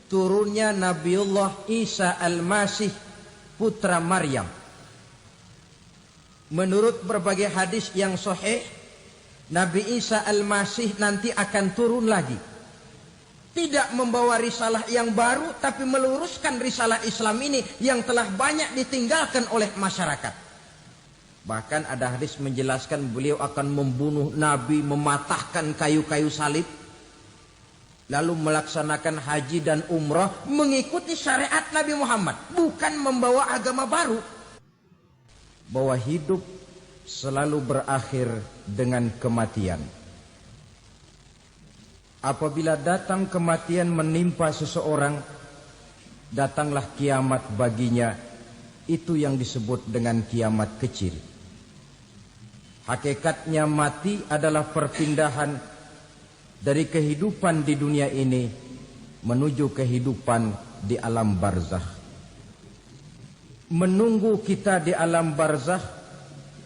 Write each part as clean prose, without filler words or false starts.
turunnya Nabiullah Isa Al-Masih putra Maryam. Menurut berbagai hadis yang sahih, Nabi Isa Al-Masih nanti akan turun lagi. Tidak membawa risalah yang baru, tapi meluruskan risalah Islam ini yang telah banyak ditinggalkan oleh masyarakat. Bahkan ada hadis menjelaskan beliau akan membunuh Nabi, mematahkan kayu-kayu salib, lalu melaksanakan haji dan umrah mengikuti syariat Nabi Muhammad, bukan membawa agama baru. Bahwa hidup selalu berakhir dengan kematian. Apabila datang kematian menimpa seseorang, datanglah kiamat baginya. Itu yang disebut dengan kiamat kecil. Hakikatnya mati adalah perpindahan dari kehidupan di dunia ini menuju kehidupan di alam barzakh. Menunggu kita di alam barzakh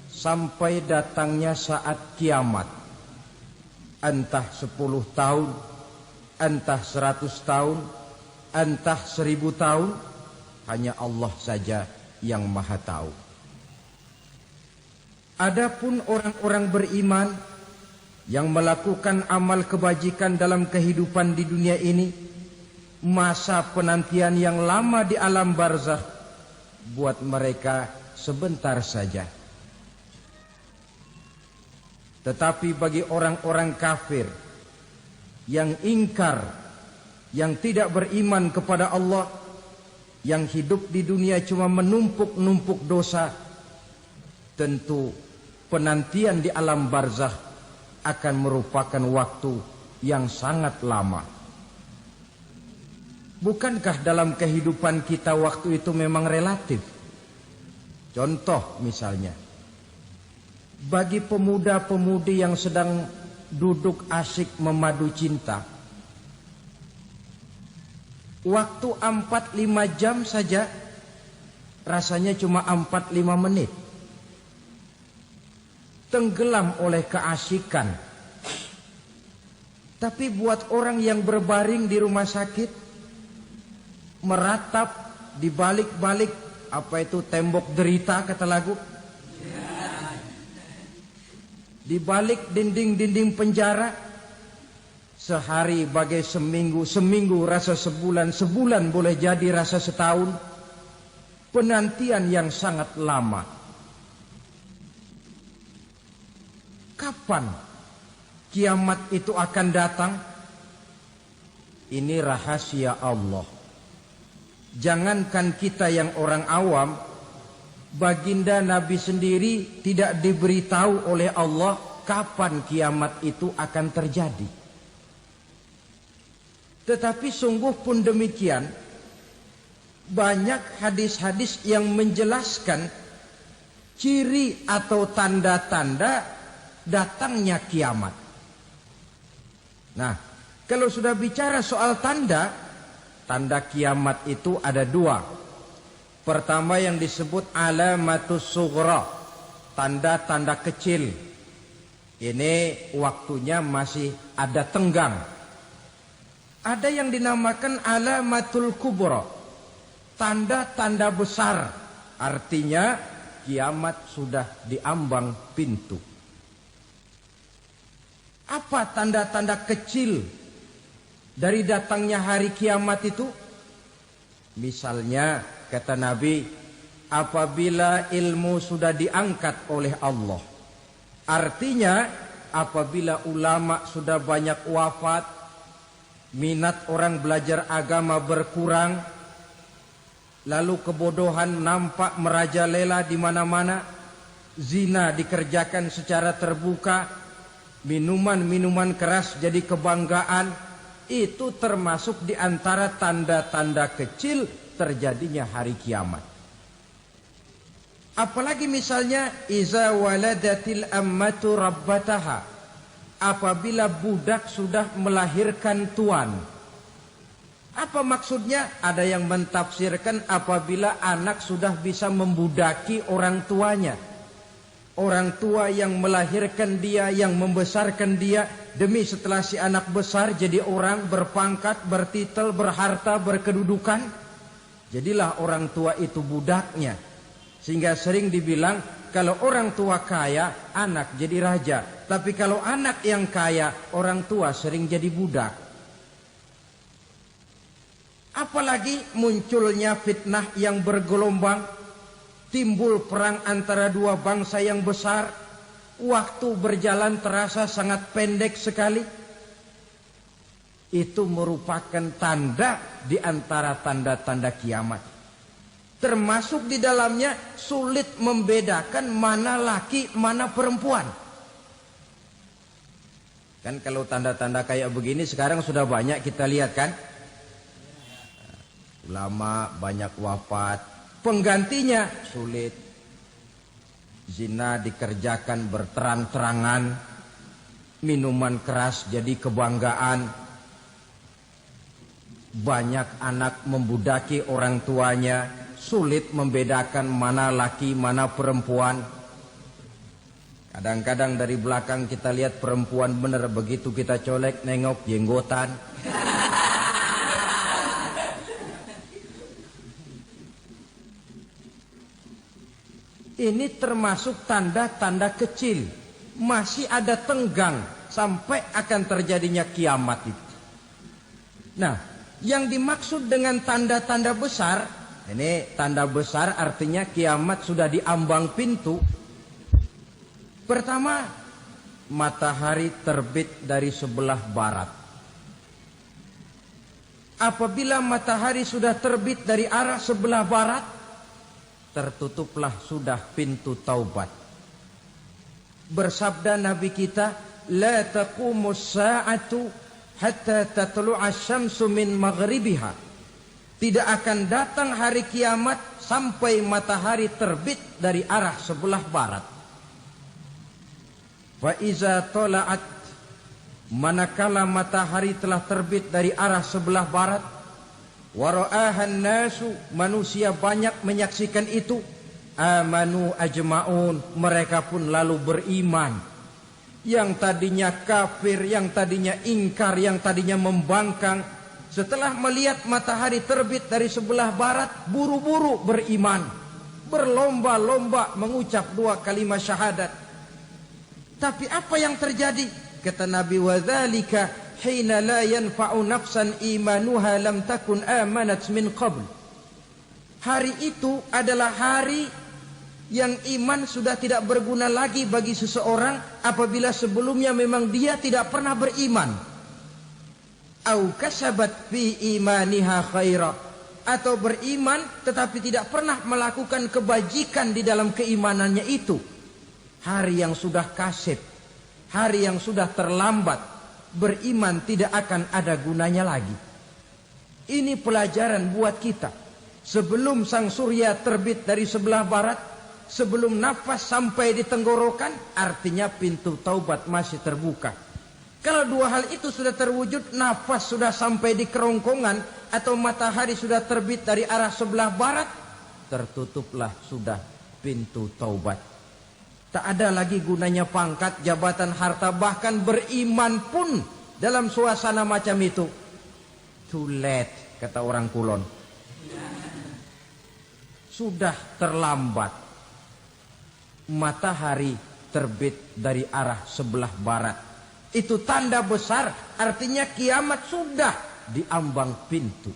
sampai datangnya saat kiamat. Entah 10 tahun, entah 100 tahun, entah 1000 tahun, hanya Allah saja yang maha tahu. Adapun orang-orang beriman yang melakukan amal kebajikan dalam kehidupan di dunia ini, masa penantian yang lama di alam barzakh buat mereka sebentar saja. Tetapi bagi orang-orang kafir yang ingkar, yang tidak beriman kepada Allah, yang hidup di dunia cuma menumpuk-numpuk dosa, tentu penantian di alam barzakh akan merupakan waktu yang sangat lama. Bukankah dalam kehidupan kita waktu itu memang relatif? Contoh misalnya, bagi pemuda-pemudi yang sedang duduk asyik memadu cinta, waktu 4-5 jam saja rasanya cuma 4-5 menit. Tenggelam oleh keasikan. Tapi buat orang yang berbaring di rumah sakit, meratap di balik-balik apa itu tembok derita kata lagu, di balik dinding-dinding penjara, sehari bagai seminggu, seminggu rasa sebulan, sebulan boleh jadi rasa setahun. Penantian yang sangat lama. Kapan kiamat itu akan datang? Ini rahasia Allah. Jangankan kita yang orang awam, baginda Nabi sendiri tidak diberitahu oleh Allah kapan kiamat itu akan terjadi. Tetapi sungguh pun demikian, banyak hadis-hadis yang menjelaskan ciri atau tanda-tanda datangnya kiamat. Nah, kalau sudah bicara soal tanda kiamat itu ada 2. Pertama yang disebut alamatus sughra, tanda-tanda kecil. Ini waktunya masih ada tenggang. Ada yang dinamakan alamatul kubra, tanda-tanda besar. Artinya kiamat sudah diambang pintu. Apa tanda-tanda kecil dari datangnya hari kiamat itu? Misalnya kata Nabi, apabila ilmu sudah diangkat oleh Allah. Artinya apabila ulama sudah banyak wafat, minat orang belajar agama berkurang, lalu kebodohan nampak merajalela di mana-mana, zina dikerjakan secara terbuka, minuman-minuman keras jadi kebanggaan, itu termasuk di antara tanda-tanda kecil terjadinya hari kiamat. Apalagi misalnya iza waladatil ammatu rabbataha, apabila budak sudah melahirkan tuan. Apa maksudnya? Ada yang mentafsirkan apabila anak sudah bisa membudaki orang tuanya. Orang tua yang melahirkan dia, yang membesarkan dia, demi setelah si anak besar jadi orang berpangkat, bertitel, berharta, berkedudukan, jadilah orang tua itu budaknya. Sehingga sering dibilang kalau orang tua kaya, anak jadi raja. Tapi kalau anak yang kaya, orang tua sering jadi budak. Apalagi munculnya fitnah yang bergelombang, timbul perang antara dua bangsa yang besar. Waktu berjalan terasa sangat pendek sekali. Itu merupakan tanda di antara tanda-tanda kiamat. Termasuk di dalamnya sulit membedakan mana laki, mana perempuan. Kan kalau tanda-tanda kayak begini sekarang sudah banyak kita lihat kan. Ulama banyak wafat, penggantinya sulit. Zina dikerjakan berterang-terangan, minuman keras jadi kebanggaan. Banyak anak membudaki orang tuanya, sulit membedakan mana laki, mana perempuan. Kadang-kadang dari belakang kita lihat perempuan bener, begitu kita colek nengok jenggotan. Ini termasuk tanda-tanda kecil. Masih ada tenggang sampai akan terjadinya kiamat itu. Nah, yang dimaksud dengan tanda-tanda besar, ini tanda besar artinya kiamat sudah diambang pintu. Pertama, matahari terbit dari sebelah barat. Apabila matahari sudah terbit dari arah sebelah barat, tertutuplah sudah pintu taubat. Bersabda Nabi kita, la taqumus sa'atu hatta tatlu'a syamsu min maghribiha. Tidak akan datang hari kiamat sampai matahari terbit dari arah sebelah barat. Fa iza tala'at, manakala matahari telah terbit dari arah sebelah barat, wara'ahan nasu, manusia banyak menyaksikan itu, amanu ajma'un, mereka pun lalu beriman. Yang tadinya kafir, yang tadinya ingkar, yang tadinya membangkang, setelah melihat matahari terbit dari sebelah barat, buru-buru beriman, berlomba-lomba mengucap dua kalimat syahadat. Tapi apa yang terjadi? Kata Nabi, wadzalika hina la yanfa'u nafsan imanuha lam takun amanat min qabl. Hari itu adalah hari yang iman sudah tidak berguna lagi bagi seseorang apabila sebelumnya memang dia tidak pernah beriman. Au kasabat fi imaniha khaira, atau beriman tetapi tidak pernah melakukan kebajikan di dalam keimanannya itu. Hari yang sudah kasib, hari yang sudah terlambat, beriman tidak akan ada gunanya lagi. Ini pelajaran buat kita. Sebelum sang surya terbit dari sebelah barat, sebelum nafas sampai di tenggorokan, artinya pintu taubat masih terbuka. Kalau dua hal itu sudah terwujud, nafas sudah sampai di kerongkongan, atau matahari sudah terbit dari arah sebelah barat, tertutuplah sudah pintu taubat. Tak ada lagi gunanya pangkat, jabatan, harta, bahkan beriman pun dalam suasana macam itu. Too late, kata orang Kulon. Sudah terlambat. Matahari terbit dari arah sebelah barat. Itu tanda besar, artinya kiamat sudah diambang pintu.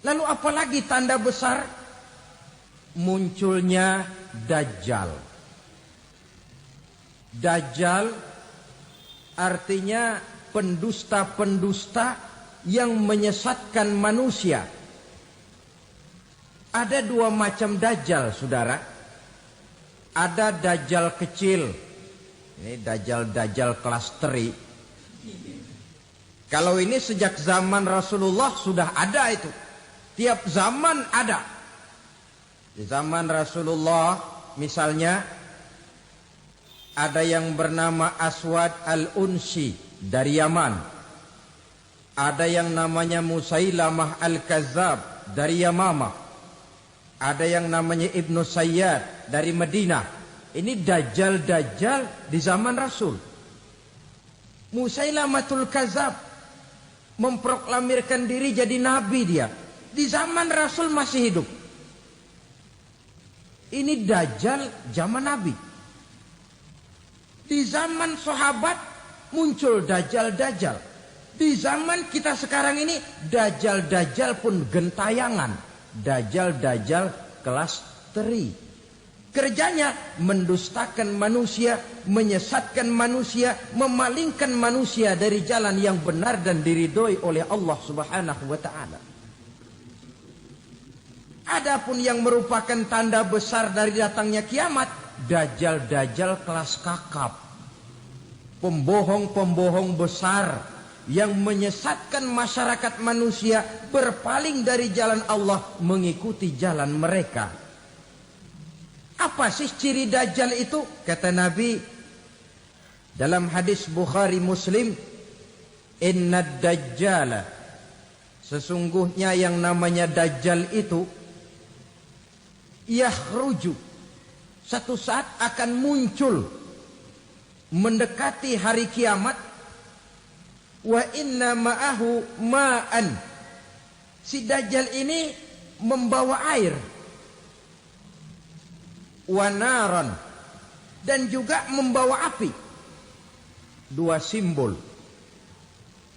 Lalu apalagi tanda besar? Munculnya Dajjal. Dajjal artinya pendusta-pendusta yang menyesatkan manusia. Ada dua macam Dajjal, saudara. Ada Dajjal kecil. Ini Dajjal kelas teri. Kalau ini sejak zaman Rasulullah sudah ada itu. Tiap zaman ada. Di zaman Rasulullah misalnya ada yang bernama Aswad al-Unsi dari Yaman. Ada yang namanya Musailamah al-Kazzab dari Yamamah. Ada yang namanya Ibnu Sayyad dari Madinah. Ini dajjal-dajjal di zaman Rasul. Musailamatul Kadzab memproklamirkan diri jadi nabi dia. Di zaman Rasul masih hidup. Ini dajjal zaman Nabi. Di zaman sahabat muncul dajjal-dajjal. Di zaman kita sekarang ini dajjal-dajjal pun gentayangan. Dajjal-dajjal kelas teri. Kerjanya mendustakan manusia, menyesatkan manusia, memalingkan manusia dari jalan yang benar dan diridhoi oleh Allah Subhanahu wa taala. Adapun yang merupakan tanda besar dari datangnya kiamat, dajjal-dajjal kelas kakap. Pembohong-pembohong besar yang menyesatkan masyarakat manusia berpaling dari jalan Allah mengikuti jalan mereka. Apa sih ciri dajjal itu? Kata Nabi dalam hadis Bukhari Muslim, "Inna dajjala", sesungguhnya yang namanya dajjal itu yakhruju, satu saat akan muncul mendekati hari kiamat. Wa inna ma'ahu ma'an, si dajjal ini membawa air. Wa naran, dan juga membawa api. Dua simbol.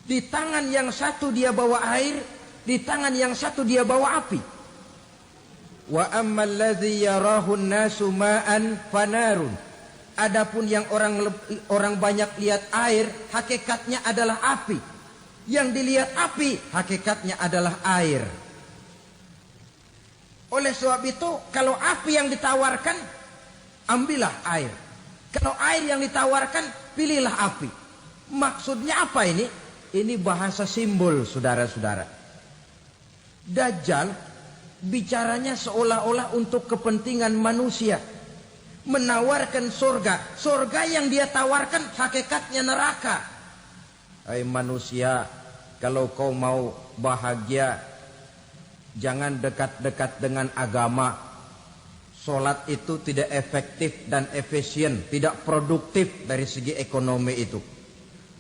Di tangan yang satu dia bawa air, di tangan yang satu dia bawa api. Wa ammal ladzi yarahu an-nasu ma'an fanarun. Adapun yang orang banyak lihat air, hakikatnya adalah api. Yang dilihat api, hakikatnya adalah air. Oleh sebab itu, kalau api yang ditawarkan, ambillah air. Kalau air yang ditawarkan, pilihlah api. Maksudnya apa ini? Ini bahasa simbol, saudara-saudara. Dajjal bicaranya seolah-olah untuk kepentingan manusia. Menawarkan surga. Surga yang dia tawarkan hakikatnya neraka. Hai manusia, kalau kau mau bahagia, jangan dekat-dekat dengan agama. Sholat itu tidak efektif dan efisien, tidak produktif dari segi ekonomi itu.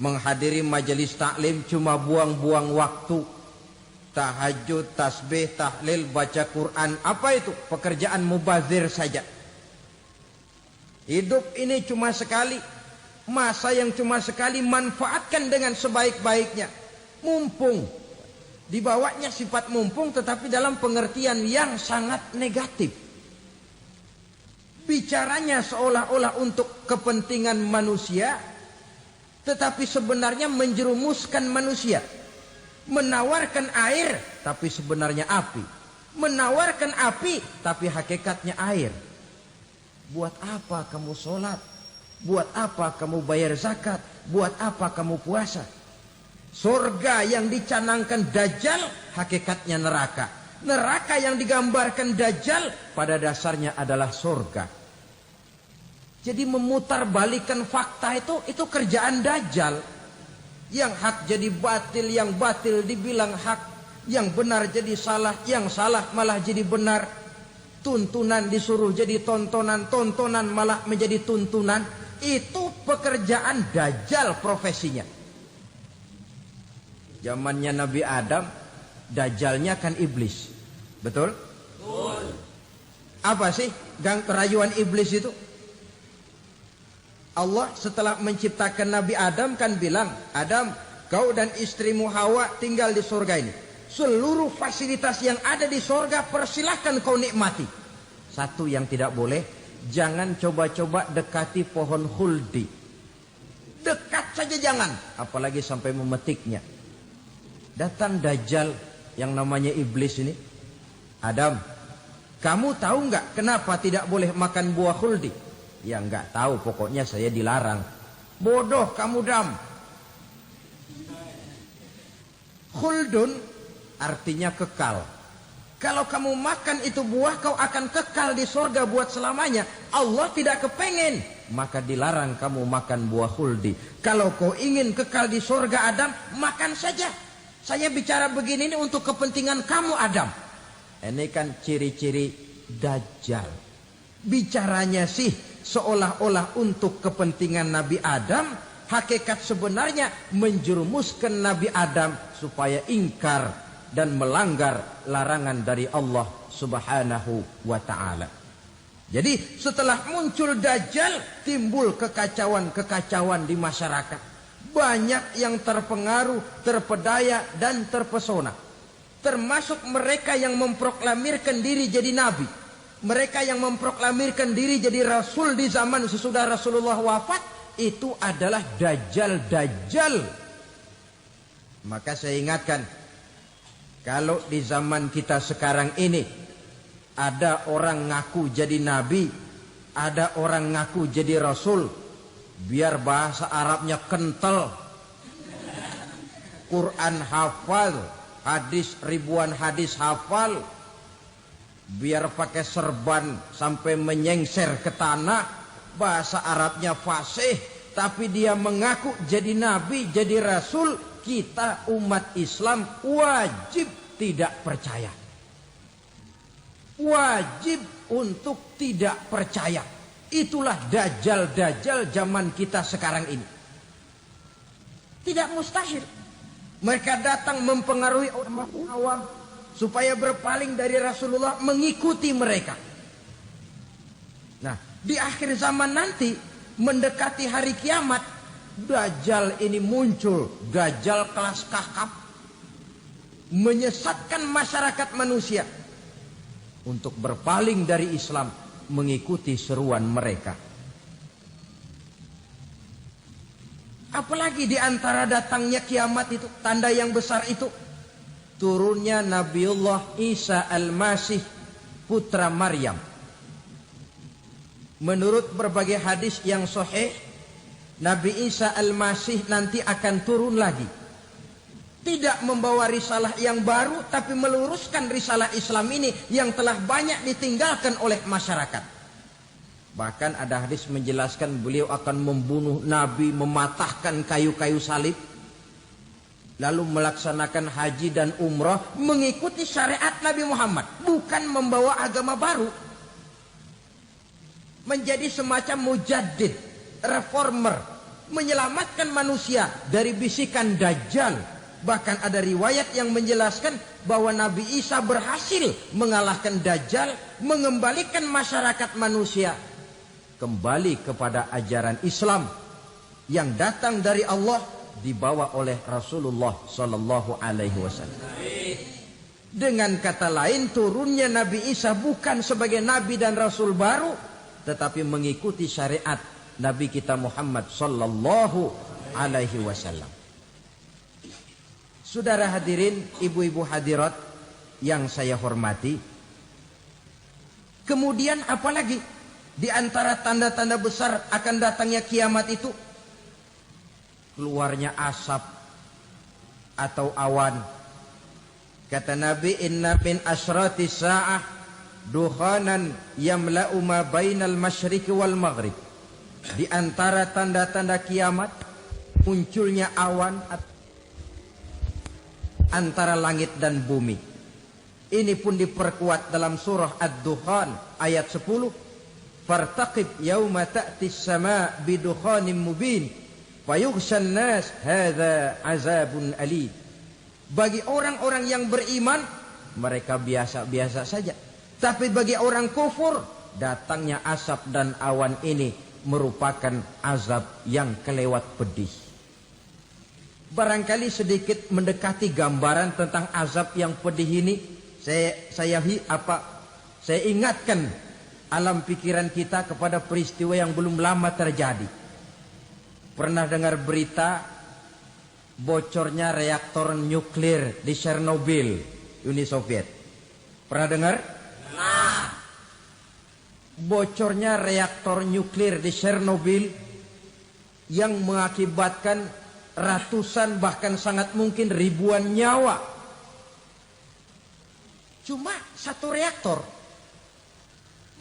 Menghadiri majelis taklim cuma buang-buang waktu. Tahajud, tasbih, tahlil, baca Quran, apa itu? Pekerjaan mubazir saja. Hidup ini cuma sekali, masa yang cuma sekali, manfaatkan dengan sebaik-baiknya. Mumpung, dibawanya sifat mumpung tetapi dalam pengertian yang sangat negatif. Bicaranya seolah-olah untuk kepentingan manusia, tetapi sebenarnya menjerumuskan manusia. Menawarkan air, tapi sebenarnya api. Menawarkan api, tapi hakikatnya air. Buat apa kamu sholat? Buat apa kamu bayar zakat? Buat apa kamu puasa? Surga yang dicanangkan Dajjal, hakikatnya neraka. Neraka yang digambarkan Dajjal, pada dasarnya adalah surga. Jadi memutarbalikkan fakta itu kerjaan Dajjal. Yang hak jadi batil, yang batil dibilang hak, yang benar jadi salah, yang salah malah jadi benar. Tuntunan disuruh jadi tontonan, tontonan malah menjadi tuntunan. Itu pekerjaan Dajjal profesinya. Zamannya Nabi Adam, Dajjalnya kan iblis. Betul? Betul. Apa sih rayuan iblis itu? Allah setelah menciptakan Nabi Adam kan bilang, Adam, kau dan istrimu Hawa tinggal di surga ini. Seluruh fasilitas yang ada di surga persilahkan kau nikmati. Satu yang tidak boleh, jangan coba-coba dekati pohon khuldi. Dekat saja jangan, apalagi sampai memetiknya. Datang Dajjal yang namanya iblis ini. Adam, kamu tahu nggak kenapa tidak boleh makan buah khuldi? Ya nggak tahu, pokoknya saya dilarang. Bodoh kamu Dam. Khuldun artinya kekal. Kalau kamu makan itu buah, kau akan kekal di surga buat selamanya. Allah tidak kepengen, maka dilarang kamu makan buah khuldi. Kalau kau ingin kekal di surga Adam, makan saja. Saya bicara begini ini untuk kepentingan kamu Adam. Ini kan ciri-ciri Dajjal. Bicaranya sih seolah-olah untuk kepentingan Nabi Adam. Hakikat sebenarnya menjerumuskan Nabi Adam supaya ingkar dan melanggar larangan dari Allah Subhanahu wa ta'ala. Jadi setelah muncul Dajjal, timbul kekacauan-kekacauan di masyarakat. Banyak yang terpengaruh, terpedaya dan terpesona. Termasuk mereka yang memproklamirkan diri jadi nabi. Mereka yang memproklamirkan diri jadi rasul di zaman sesudah Rasulullah wafat. Itu adalah Dajjal. Maka saya ingatkan, kalau di zaman kita sekarang ini ada orang ngaku jadi nabi, ada orang ngaku jadi rasul, biar bahasa Arabnya kental, Quran hafal, hadis ribuan hadis hafal, biar pakai serban sampai menyengser ke tanah, bahasa Arabnya fasih, tapi dia mengaku jadi nabi, jadi rasul. Kita umat Islam wajib tidak percaya. Wajib untuk tidak percaya. Itulah Dajjal zaman kita sekarang ini. Tidak mustahil mereka datang mempengaruhi orang awam supaya berpaling dari Rasulullah, mengikuti mereka. Nah, di akhir zaman nanti, mendekati hari kiamat, Dajjal ini muncul. Dajjal kelas kakap, menyesatkan masyarakat manusia untuk berpaling dari Islam, mengikuti seruan mereka. Apalagi di antara datangnya kiamat itu, tanda yang besar itu, turunnya Nabiullah Isa Al-Masih, putra Maryam. Menurut berbagai hadis yang sahih, Nabi Isa Al-Masih nanti akan turun lagi. Tidak membawa risalah yang baru, tapi meluruskan risalah Islam ini yang telah banyak ditinggalkan oleh masyarakat. Bahkan ada hadis menjelaskan beliau akan membunuh Nabi, mematahkan kayu-kayu salib, lalu melaksanakan haji dan umrah mengikuti syariat Nabi Muhammad, bukan membawa agama baru. Menjadi semacam mujaddid, reformer, menyelamatkan manusia dari bisikan Dajjal. Bahkan ada riwayat yang menjelaskan bahwa Nabi Isa berhasil mengalahkan Dajjal, mengembalikan masyarakat manusia kembali kepada ajaran Islam yang datang dari Allah, dibawa oleh Rasulullah Sallallahu Alaihi Wasallam. Dengan kata lain, turunnya Nabi Isa bukan sebagai Nabi dan Rasul baru, tetapi mengikuti syariat Nabi kita Muhammad Sallallahu Alaihi Wasallam. Saudara hadirin, ibu-ibu hadirat yang saya hormati, kemudian apalagi di antara tanda-tanda besar akan datangnya kiamat itu? Keluarnya asap atau awan. Kata Nabi, inna min asyrati sa'ah dukhanan yamla'u ma bainal masyriqi wal maghrib. Di antara tanda-tanda kiamat, munculnya awan antara langit dan bumi. Ini pun diperkuat dalam surah Ad-Dukhan ayat 10. Fartaqib yauma ta'tis sama' bidukhanin mubin fayughshan nas hadza azabun alim. Bagi orang-orang yang beriman, mereka biasa-biasa saja. Tapi bagi orang kufur, datangnya asap dan awan ini merupakan azab yang kelewat pedih. Barangkali sedikit mendekati gambaran tentang azab yang pedih ini, saya ingatkan alam pikiran kita kepada peristiwa yang belum lama terjadi. Pernah dengar berita bocornya reaktor nuklir di Chernobyl, Uni Soviet? Pernah dengar? Bocornya reaktor nuklir di Chernobyl yang mengakibatkan ratusan bahkan sangat mungkin ribuan nyawa. Cuma satu reaktor.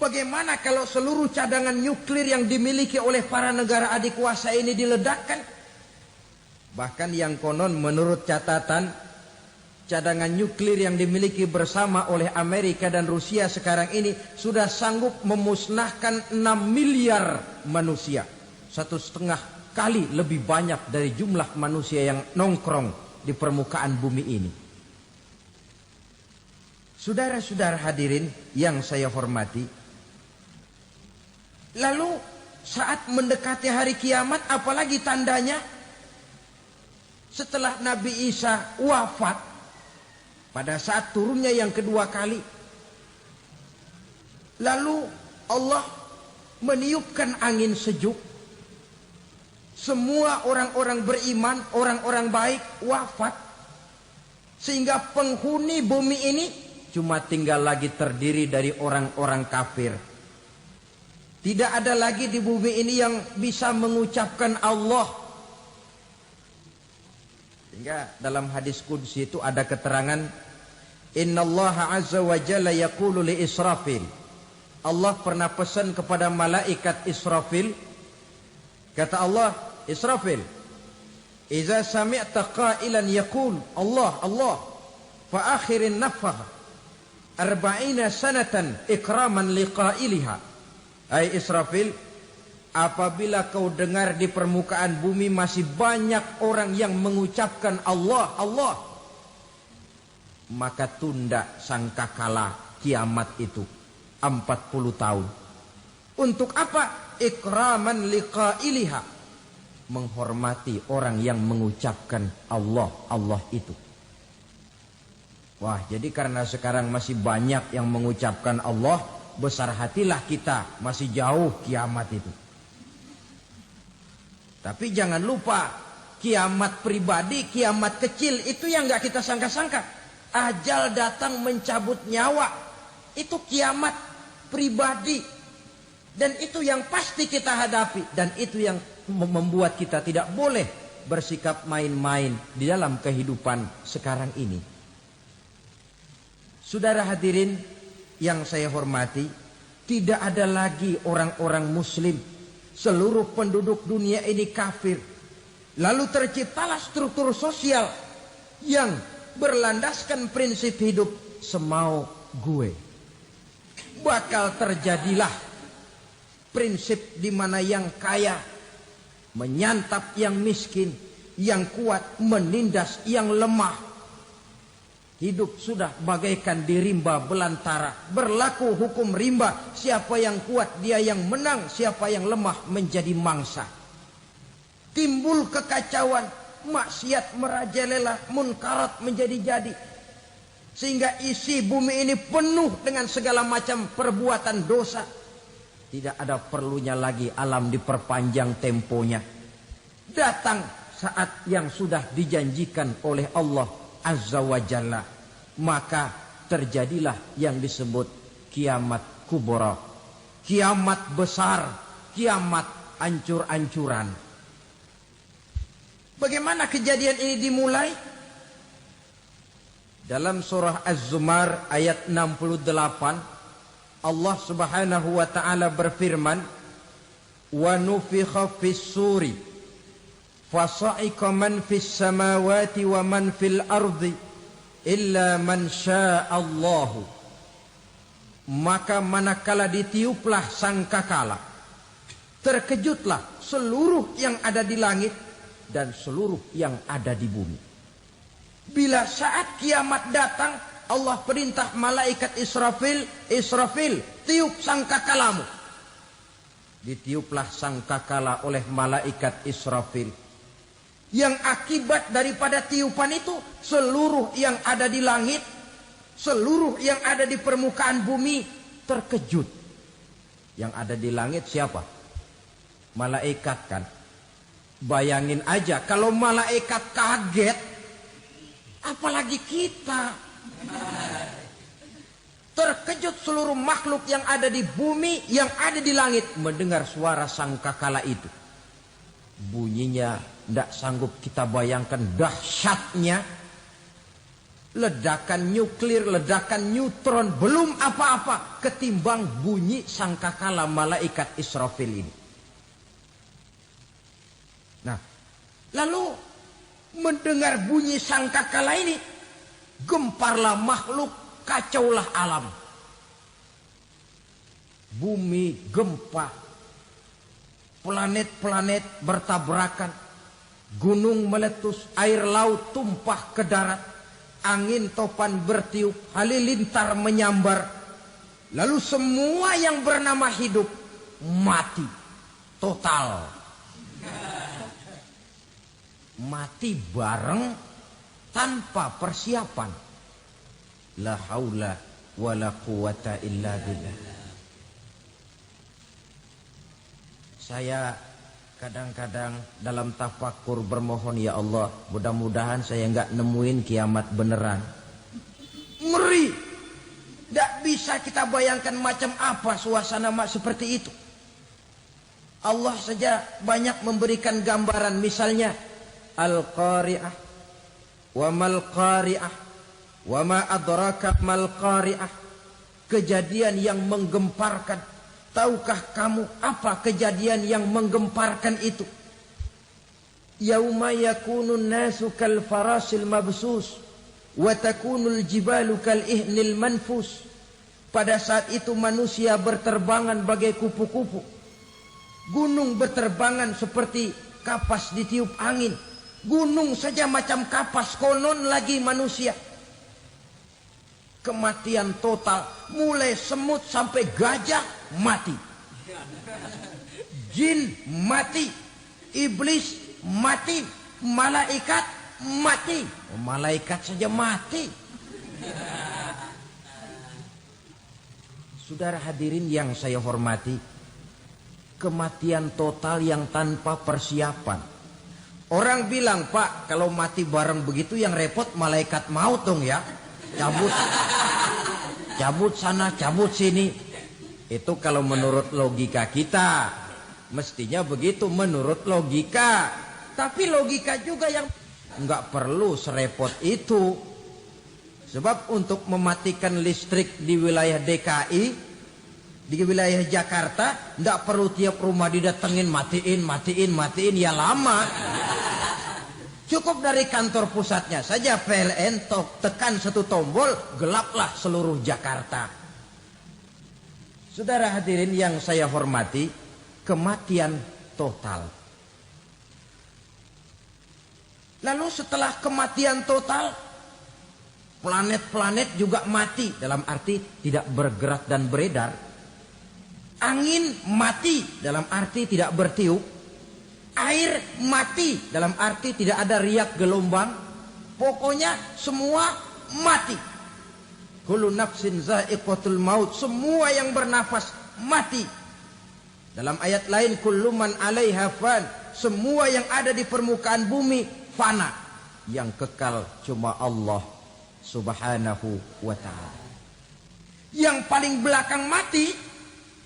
Bagaimana kalau seluruh cadangan nuklir yang dimiliki oleh para negara adik kuasa ini diledakkan? Bahkan yang konon menurut catatan cadangan nuklir yang dimiliki bersama oleh Amerika dan Rusia sekarang ini sudah sanggup memusnahkan 6 miliar manusia. 1,5 kali lebih banyak dari jumlah manusia yang nongkrong di permukaan bumi ini. Saudara-saudara hadirin yang saya hormati, lalu saat mendekati hari kiamat, apalagi tandanya? Setelah Nabi Isa wafat, pada saat turunnya yang kedua kali, lalu Allah meniupkan angin sejuk. Semua orang-orang beriman, orang-orang baik wafat. Sehingga penghuni bumi ini cuma tinggal lagi terdiri dari orang-orang kafir. Tidak ada lagi di bumi ini yang bisa mengucapkan Allah. Sehingga dalam hadis qudsi itu ada keterangan, Innallaha azza wa jalla yaqulu li Israfil. Allah pernah pesan kepada malaikat Israfil. Kata Allah, Israfil, Iza sami'ta qailan yaqul Allah, Allah, fa akhirin nafah 40 sanatan ikraman liqailiha. Hai Israfil, apabila kau dengar di permukaan bumi masih banyak orang yang mengucapkan Allah, Allah, maka tunda sangkakala kiamat itu 40 tahun. Untuk apa? Ikraman liqailiha, menghormati orang yang mengucapkan Allah, Allah itu. Wah, jadi karena sekarang masih banyak yang mengucapkan Allah, besar hatilah kita, masih jauh kiamat itu. Tapi jangan lupa, kiamat pribadi, kiamat kecil itu yang gak kita sangka-sangka. Ajal datang mencabut nyawa, itu kiamat pribadi. Dan itu yang pasti kita hadapi. Dan itu yang membuat kita tidak boleh bersikap main-main di dalam kehidupan sekarang ini. Saudara hadirin yang saya hormati, tidak ada lagi orang-orang muslim. Seluruh penduduk dunia ini kafir. Lalu terciptalah struktur sosial yang berlandaskan prinsip hidup semau gue. Bakal terjadilah prinsip di mana yang kaya menyantap yang miskin, yang kuat menindas yang lemah. Hidup sudah bagaikan di rimba belantara. Berlaku hukum rimba. Siapa yang kuat dia yang menang. Siapa yang lemah menjadi mangsa. Timbul kekacauan. Maksiat merajalela. Munkarat menjadi-jadi. Sehingga isi bumi ini penuh dengan segala macam perbuatan dosa. Tidak ada perlunya lagi alam diperpanjang temponya. Datang saat yang sudah dijanjikan oleh Allah Azza wa Jalla, maka terjadilah yang disebut kiamat kubra, kiamat besar, kiamat ancur-ancuran. Bagaimana kejadian ini dimulai? Dalam surah Az-Zumar ayat 68, Allah Subhanahu wa taala berfirman, "Wa nufikha fis-suri fasa'iqa man fis samawati wa man fil ardi illa man sya'allahu." Maka manakala ditiuplah sangkakala, terkejutlah seluruh yang ada di langit dan seluruh yang ada di bumi. Bila saat kiamat datang, Allah perintah malaikat Israfil, Israfil, tiup sangkakalamu. Ditiuplah sangkakala oleh malaikat Israfil. Yang akibat daripada tiupan itu, seluruh yang ada di langit, seluruh yang ada di permukaan bumi terkejut. Yang ada di langit siapa? Malaikat kan. Bayangin aja kalau malaikat kaget, apalagi kita. Terkejut seluruh makhluk yang ada di bumi, yang ada di langit mendengar suara sangkakala itu. Bunyinya tidak sanggup kita bayangkan dahsyatnya. Ledakan nuklir, ledakan neutron, belum apa-apa ketimbang bunyi sangkakala malaikat Israfil ini. Nah, lalu mendengar bunyi sangkakala ini, Gemparlah makhluk, kacaulah alam. Bumi gempa, planet-planet bertabrakan, gunung meletus, air laut tumpah ke darat, angin topan bertiup, halilintar menyambar. Lalu semua yang bernama hidup mati total. Mati bareng tanpa persiapan. La haula wala quwata illa billah. Saya kadang-kadang dalam tafakur bermohon, ya Allah, mudah-mudahan saya enggak nemuin kiamat beneran. Ngeri. Tidak bisa kita bayangkan macam apa suasana seperti itu. Allah saja banyak memberikan gambaran, misalnya Al-Qari'ah, wa mal qari'ah, wa ma adraka mal qari'ah. Kejadian yang menggemparkan. Tahukah kamu apa kejadian yang menggemparkan itu? Yauma yakunun nasu kal farasil mabsus wa takunul jibalu kal ihnil manfus. Pada saat itu manusia berterbangan bagai kupu-kupu. Gunung berterbangan seperti kapas ditiup angin. Gunung saja macam kapas, konon lagi manusia. Kematian total, mulai semut sampai gajah mati. Jin mati, iblis mati, malaikat mati. Malaikat saja mati. Saudara hadirin yang saya hormati, kematian total yang tanpa persiapan. Orang bilang, Pak, kalau mati bareng begitu yang repot malaikat maut dong ya. Cabut sana, cabut sini. Itu kalau menurut logika kita. Mestinya begitu menurut logika. Tapi logika juga yang nggak perlu serepot itu. Sebab untuk mematikan listrik di wilayah DKI, di wilayah Jakarta, nggak perlu tiap rumah didatengin, matiin, ya lama. Cukup dari kantor pusatnya saja PLN, tekan satu tombol, gelaplah seluruh Jakarta. Saudara hadirin yang saya hormati, kematian total. Lalu setelah kematian total, planet-planet juga mati, dalam arti tidak bergerak dan beredar. Angin mati, dalam arti tidak bertiup. Air mati, dalam arti tidak ada riak gelombang. Pokoknya semua mati. Kullu nafsin za'iqatul maut. Semua yang bernafas mati. Dalam ayat lain, kullu man 'alaiha fan. Semua yang ada di permukaan bumi fana. Yang kekal cuma Allah Subhanahu wa ta'ala. Yang paling belakang mati,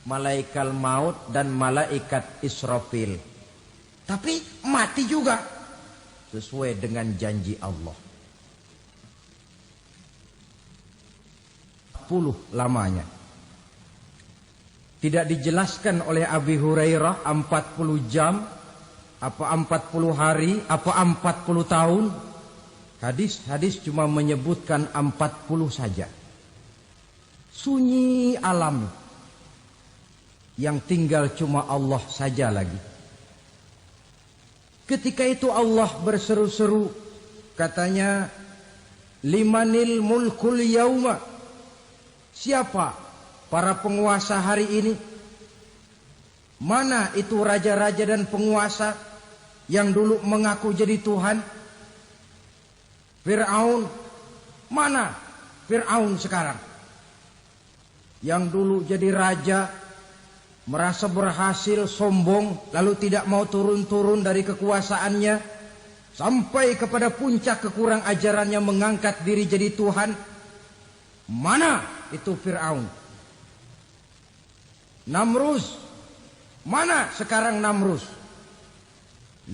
malaikat maut dan malaikat Israfil. Tapi mati juga sesuai dengan janji Allah. 40 lamanya. Tidak dijelaskan oleh Abi Hurairah 40 jam, apa 40 hari, apa 40 tahun. Hadis cuma menyebutkan 40 saja. Sunyi alam. Yang tinggal cuma Allah saja lagi. Ketika itu Allah berseru-seru, katanya, limanil mulkul yauma. Siapa para penguasa hari ini? Mana itu raja-raja dan penguasa yang dulu mengaku jadi Tuhan? Fir'aun. Mana Fir'aun sekarang? Yang dulu jadi raja, merasa berhasil, sombong, lalu tidak mau turun-turun dari kekuasaannya, sampai kepada puncak kekurang ajarannya mengangkat diri jadi Tuhan. Mana itu Fir'aun? Namrus. Mana sekarang Namrus?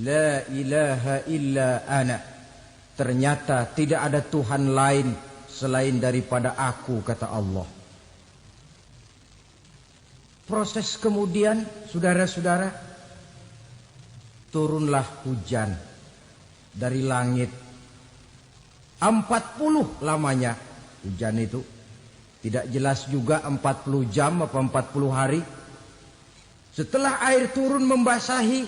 La ilaha illa ana. Ternyata tidak ada Tuhan lain selain daripada aku, kata Allah. Proses kemudian, saudara-saudara, turunlah hujan dari langit. 40 lamanya hujan itu. Tidak jelas juga 40 jam apa 40 hari. Setelah air turun membasahi,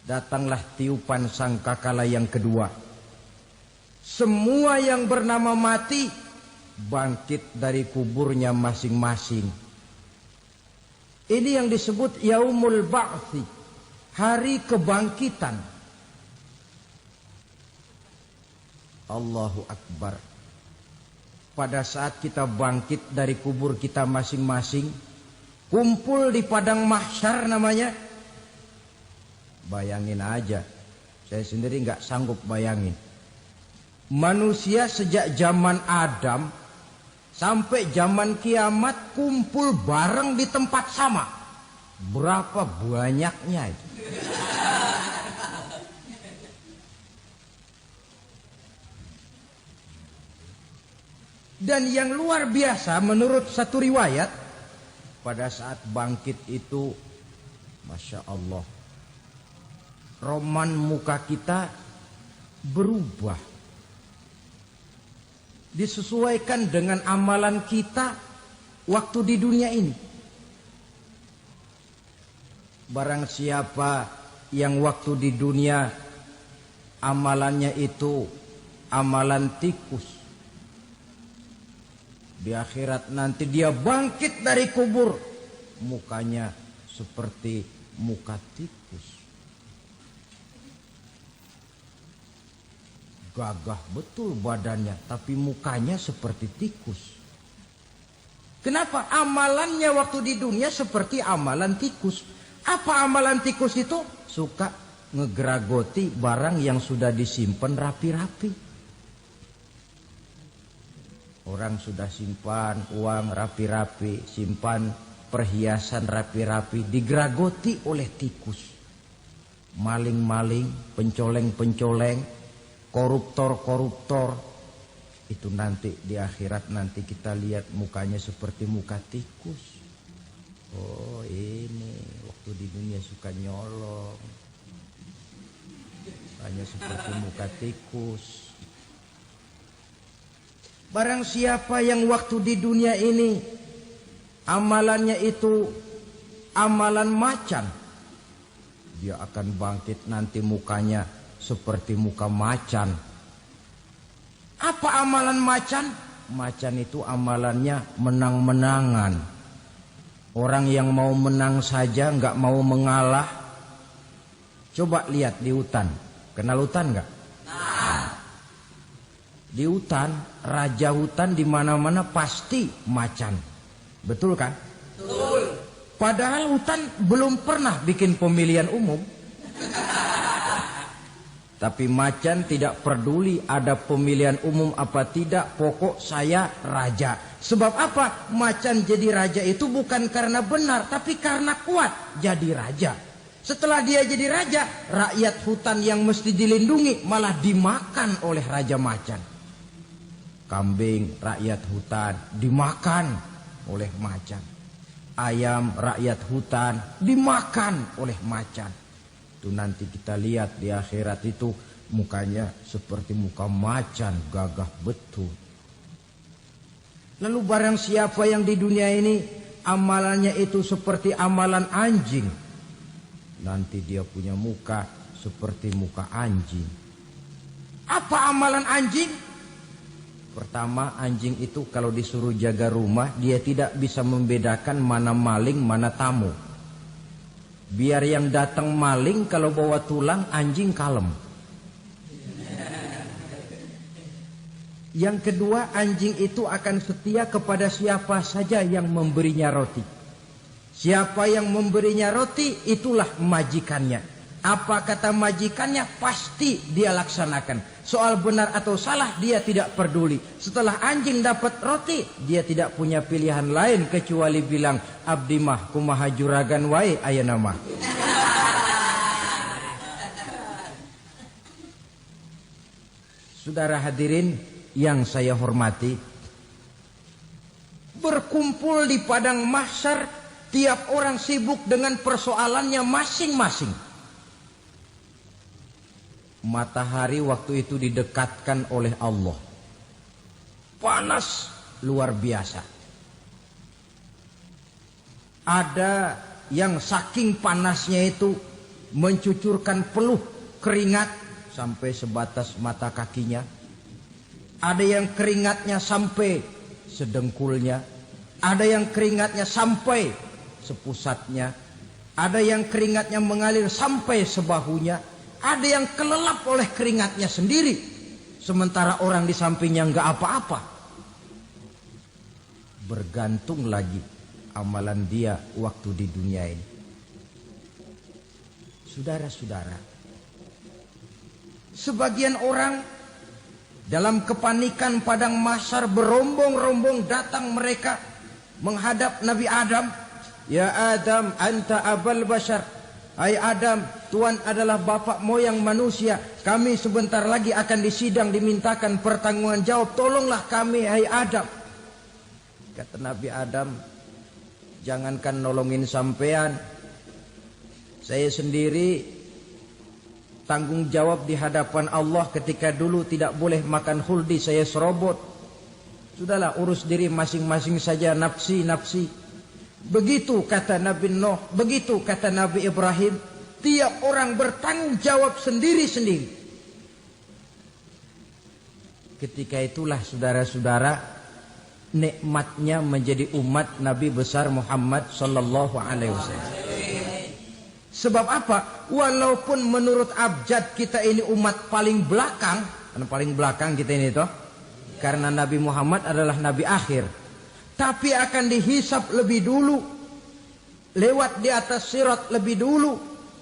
datanglah tiupan sangkakala yang kedua. Semua yang bernama mati bangkit dari kuburnya masing-masing. Ini yang disebut Yaumul Ba'thi, hari kebangkitan. Allahu Akbar. Pada saat kita bangkit dari kubur kita masing-masing, kumpul di padang mahsyar namanya. Bayangin aja, saya sendiri nggak sanggup bayangin. Manusia sejak zaman Adam sampai zaman kiamat kumpul bareng di tempat sama. Berapa banyaknya itu? Dan yang luar biasa menurut satu riwayat, pada saat bangkit itu, Masya Allah, roman muka kita berubah. Disesuaikan dengan amalan kita waktu di dunia ini. Barang siapa yang waktu di dunia amalannya itu amalan tikus, di akhirat nanti dia bangkit dari kubur, mukanya seperti muka tikus. Gagah betul badannya, tapi mukanya seperti tikus. Kenapa? Amalannya waktu di dunia seperti amalan tikus. Apa amalan tikus itu? Suka ngegeragoti barang yang sudah disimpan rapi-rapi. Orang sudah simpan uang rapi-rapi, simpan perhiasan rapi-rapi, digeragoti oleh tikus. Maling-maling, pencoleng-pencoleng, koruptor-koruptor. Itu nanti di akhirat nanti kita lihat mukanya seperti muka tikus. Oh ini waktu di dunia suka nyolong, hanya seperti muka tikus. Barang siapa yang waktu di dunia ini amalannya itu amalan macan, dia akan bangkit nanti mukanya seperti muka macan. Apa amalan macan? Macan itu amalannya menang-menangan. Orang yang mau menang saja nggak mau mengalah. Coba lihat di hutan. Kenal hutan nggak? Di hutan, raja hutan di mana-mana pasti macan. Betul kan? Betul. Padahal hutan belum pernah bikin pemilihan umum. Tapi macan tidak peduli ada pemilihan umum apa tidak, pokok saya raja. Sebab apa? Macan jadi raja itu bukan karena benar, tapi karena kuat jadi raja. Setelah dia jadi raja, rakyat hutan yang mesti dilindungi malah dimakan oleh raja macan. Kambing rakyat hutan dimakan oleh macan. Ayam rakyat hutan dimakan oleh macan. Itu nanti kita lihat di akhirat itu mukanya seperti muka macan, gagah betul. Lalu barang siapa yang di dunia ini amalannya itu seperti amalan anjing, nanti dia punya muka seperti muka anjing. Apa amalan anjing? Pertama, anjing itu kalau disuruh jaga rumah, dia tidak bisa membedakan mana maling, mana tamu. Biar yang datang maling, kalau bawa tulang, anjing kalem. Yang kedua, anjing itu akan setia kepada siapa saja yang memberinya roti. Siapa yang memberinya roti, itulah majikannya. Apa kata majikannya, pasti dia laksanakan. Soal benar atau salah dia tidak peduli. Setelah anjing dapat roti, dia tidak punya pilihan lain kecuali bilang, abdi mah kumaha juragan wae ayeuna mah. Saudara hadirin yang saya hormati, berkumpul di padang mahsyar, tiap orang sibuk dengan persoalannya masing-masing. Matahari waktu itu didekatkan oleh Allah. Panas luar biasa. Ada yang saking panasnya itu mencucurkan peluh keringat sampai sebatas mata kakinya. Ada yang keringatnya sampai sedengkulnya. Ada yang keringatnya sampai sepusatnya. Ada yang keringatnya mengalir sampai sebahunya. Ada yang kelelap oleh keringatnya sendiri. Sementara orang di sampingnya enggak apa-apa. Bergantung lagi amalan dia waktu di dunia ini. Saudara-saudara, sebagian orang dalam kepanikan padang mahsyar berombong-rombong datang mereka menghadap Nabi Adam. Ya Adam, anta abal bashar. Hai Adam, Tuhan adalah bapak moyang manusia. Kami sebentar lagi akan disidang, dimintakan pertanggungan jawab. Tolonglah kami, hai Adam. Kata Nabi Adam, jangankan nolongin sampean, saya sendiri tanggung jawab di hadapan Allah ketika dulu tidak boleh makan khuldi, saya serobot. Sudahlah, urus diri masing-masing saja, nafsi. Begitu kata Nabi Nuh, begitu kata Nabi Ibrahim. Tiap orang bertanggung jawab sendiri-sendiri. Ketika itulah saudara-saudara, nikmatnya menjadi umat Nabi besar Muhammad sallallahu alaihi wasallam. Sebab apa? Walaupun menurut abjad kita ini umat paling belakang, karena paling belakang kita ini toh, karena Nabi Muhammad adalah Nabi akhir, tapi akan dihisap lebih dulu, lewat di atas sirat lebih dulu,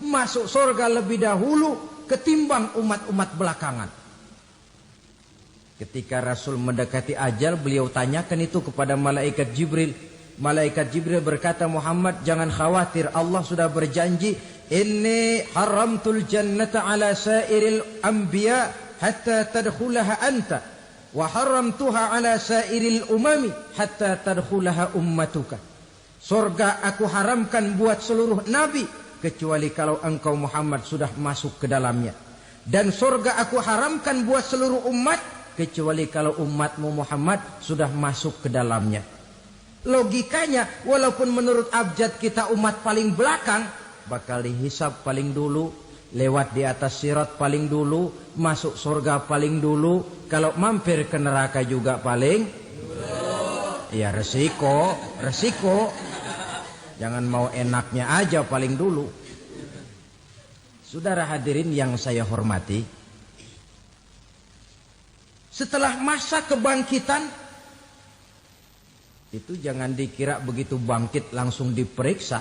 masuk surga lebih dahulu ketimbang umat-umat belakangan. Ketika Rasul mendekati ajal, beliau tanyakan itu kepada malaikat Jibril. Malaikat Jibril berkata, Muhammad jangan khawatir, Allah sudah berjanji, inni haramtul jannata ala sairil anbiya hatta tadkhulaha anta, wa haramtuha ala sairil umami hatta tadkhulaha ummatuka. Surga aku haramkan buat seluruh nabi kecuali kalau engkau Muhammad sudah masuk ke dalamnya. Dan surga aku haramkan buat seluruh umat kecuali kalau umatmu Muhammad sudah masuk ke dalamnya. Logikanya, walaupun menurut abjad kita umat paling belakang, bakal dihisab paling dulu, lewat di atas sirat paling dulu, masuk surga paling dulu, kalau mampir ke neraka juga paling dulu. Ya resiko. Jangan mau enaknya aja paling dulu. Saudara hadirin yang saya hormati, setelah masa kebangkitan, itu jangan dikira begitu bangkit langsung diperiksa.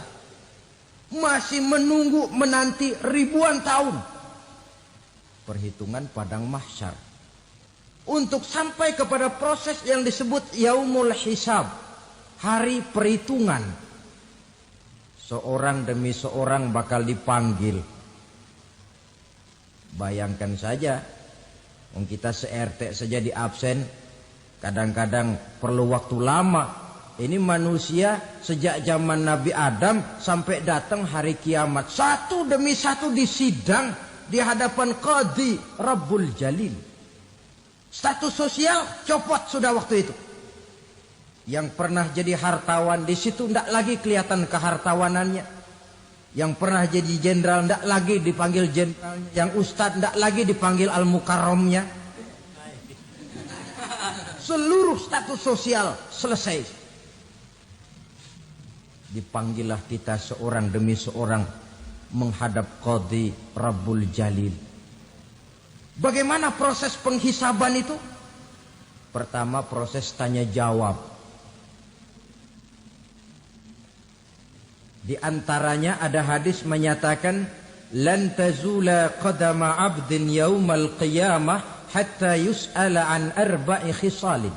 Masih menunggu menanti ribuan tahun. Perhitungan padang mahsyar. Untuk sampai kepada proses yang disebut yaumul hisab. Hari perhitungan. Seorang demi seorang bakal dipanggil. Bayangkan saja, kita se-RT saja di absen, kadang-kadang perlu waktu lama. Ini manusia sejak zaman Nabi Adam sampai datang hari kiamat, satu demi satu disidang di hadapan Qadhi Rabbul Jalil. Status sosial copot sudah waktu itu. Yang pernah jadi hartawan di situ tidak lagi kelihatan kehartawanannya. Yang pernah jadi jenderal tidak lagi dipanggil jenderalnya. Yang ustadz tidak lagi dipanggil al-mukarramnya. Seluruh status sosial selesai. Dipanggillah kita seorang demi seorang menghadap Qadhi Rabbul Jalil. Bagaimana proses penghisaban itu? Pertama proses tanya jawab. Di antaranya ada hadis menyatakan, lan tazula qadama 'abdin yaumal qiyamah hatta yus'ala an arba'i khisalin.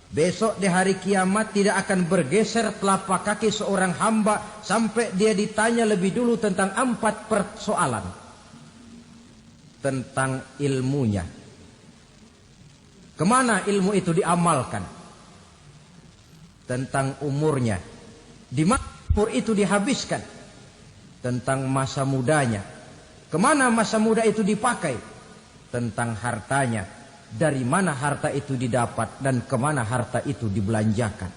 Besok di hari kiamat tidak akan bergeser telapak kaki seorang hamba sampai dia ditanya lebih dulu tentang 4 persoalan. Tentang ilmunya. Kemana ilmu itu diamalkan? Tentang umurnya. Di mana umur itu dihabiskan? Tentang masa mudanya. Kemana masa muda itu dipakai? Tentang hartanya. Dari mana harta itu didapat dan kemana harta itu dibelanjakan.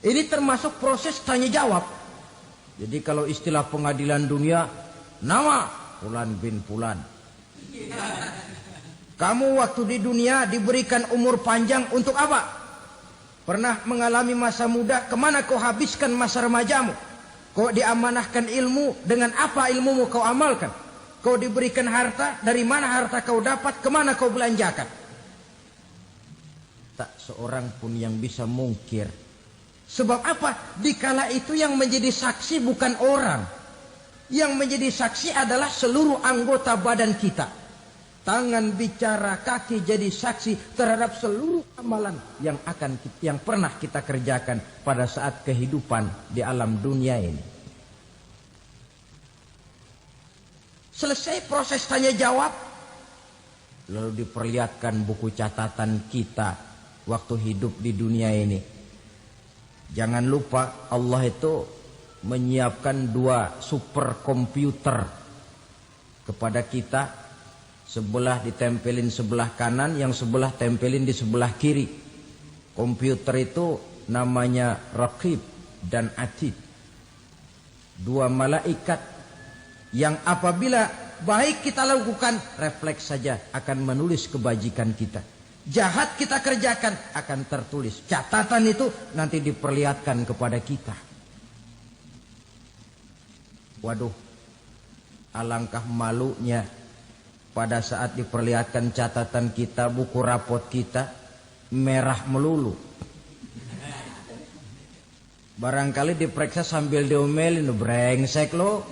Ini termasuk proses tanya jawab. Jadi kalau istilah pengadilan dunia, nama Fulan bin Fulan. Kamu waktu di dunia diberikan umur panjang untuk apa? Pernah mengalami masa muda, kemana kau habiskan masa remajamu? Kau diamanahkan ilmu, dengan apa ilmumu kau amalkan? Kau diberikan harta, dari mana harta kau dapat, kemana kau belanjakan? Tak seorang pun yang bisa mungkir. Sebab apa? Dikala itu yang menjadi saksi bukan orang. Yang menjadi saksi adalah seluruh anggota badan kita. Tangan bicara, kaki jadi saksi terhadap seluruh amalan yang pernah kita kerjakan pada saat kehidupan di alam dunia ini. Selesai proses tanya jawab, lalu diperlihatkan buku catatan kita waktu hidup di dunia ini. Jangan lupa Allah itu menyiapkan 2 superkomputer kepada kita. Sebelah ditempelin sebelah kanan, yang sebelah tempelin di sebelah kiri. Komputer itu namanya Raqib dan Atid. 2 malaikat yang apabila baik kita lakukan, refleks saja akan menulis kebajikan kita. Jahat kita kerjakan, akan tertulis. Catatan itu nanti diperlihatkan kepada kita. Waduh, alangkah malunya pada saat diperlihatkan catatan kita, buku rapot kita, merah melulu. Barangkali diperiksa sambil diomelin, brengsek lo.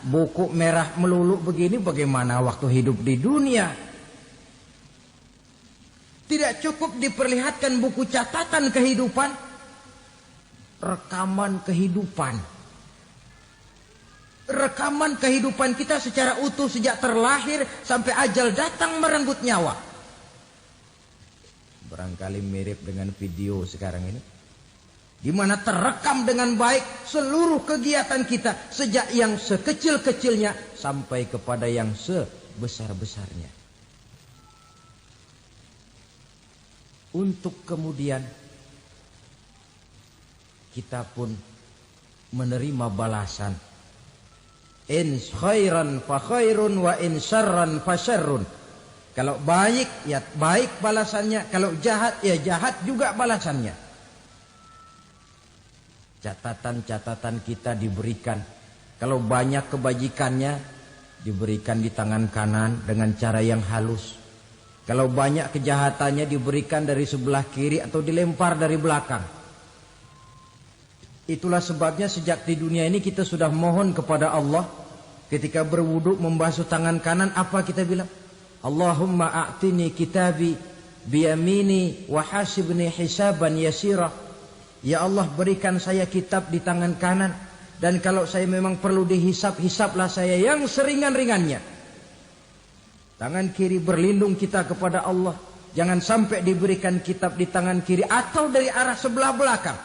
Buku merah melulu begini bagaimana waktu hidup di dunia? Tidak cukup diperlihatkan buku catatan kehidupan, rekaman kehidupan. Rekaman kehidupan kita secara utuh sejak terlahir sampai ajal datang merenggut nyawa. Barangkali mirip dengan video sekarang ini, di mana terekam dengan baik seluruh kegiatan kita sejak yang sekecil-kecilnya sampai kepada yang sebesar-besarnya. Untuk kemudian kita pun menerima balasan. In khairan fa khairun wa in syarran fa syarrun. Kalau baik ya baik balasannya, kalau jahat ya jahat juga balasannya. Catatan-catatan kita diberikan. Kalau banyak kebajikannya diberikan di tangan kanan dengan cara yang halus. Kalau banyak kejahatannya diberikan dari sebelah kiri atau dilempar dari belakang. Itulah sebabnya sejak di dunia ini kita sudah mohon kepada Allah. Ketika berwudu membasuh tangan kanan, apa kita bilang? Allahumma a'tini kitabi biyamini wa hasibni hisaban yasira. Ya Allah, berikan saya kitab di tangan kanan, dan kalau saya memang perlu dihisap, hisaplah saya yang seringan-ringannya. Tangan kiri berlindung kita kepada Allah. Jangan sampai diberikan kitab di tangan kiri atau dari arah sebelah belakang.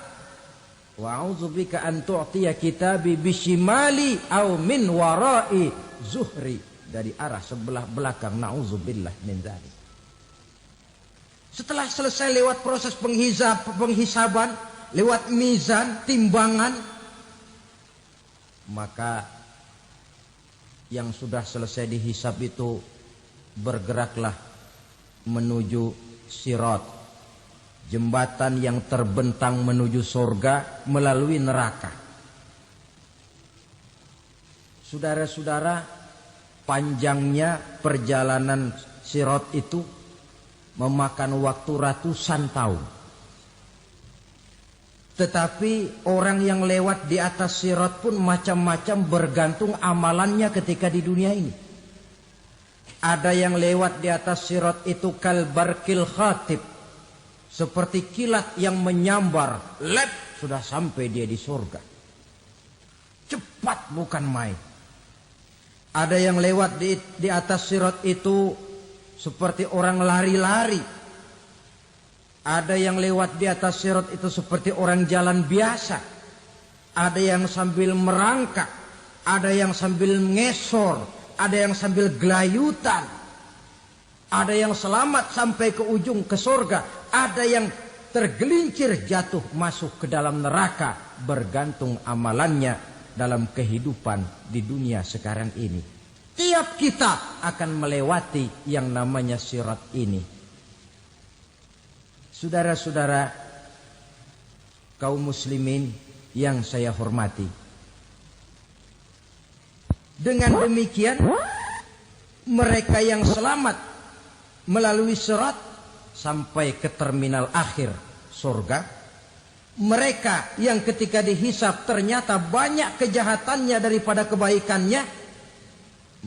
Wa a'udzubika an tu'tiya kitabi bishimali aw min wara'i zuhri, dari arah sebelah belakang. Na'udzubillah min dzalik. Setelah selesai lewat proses penghisaban, lewat mizan, timbangan, maka yang sudah selesai dihisab itu bergeraklah menuju sirat, jembatan yang terbentang menuju surga melalui neraka. Saudara-saudara, panjangnya perjalanan sirat itu memakan waktu ratusan tahun. Tetapi orang yang lewat di atas sirat pun macam-macam, bergantung amalannya ketika di dunia ini. Ada yang lewat di atas sirat itu kalbarkil khatib, seperti kilat yang menyambar, lep, sudah sampai dia di surga. Cepat bukan main. Ada yang lewat di atas sirat itu seperti orang lari-lari. Ada yang lewat di atas sirat itu seperti orang jalan biasa. Ada yang sambil merangkak. ada yang sambil ngesor, ada yang sambil gelayutan, ada yang selamat sampai ke ujung ke surga, ada yang tergelincir jatuh masuk ke dalam neraka, bergantung amalannya dalam kehidupan di dunia sekarang ini. Tiap kita akan melewati yang namanya sirat ini. Saudara-saudara kaum muslimin yang saya hormati, dengan demikian mereka yang selamat melalui sirat sampai ke terminal akhir surga, mereka yang ketika dihisab ternyata banyak kejahatannya daripada kebaikannya,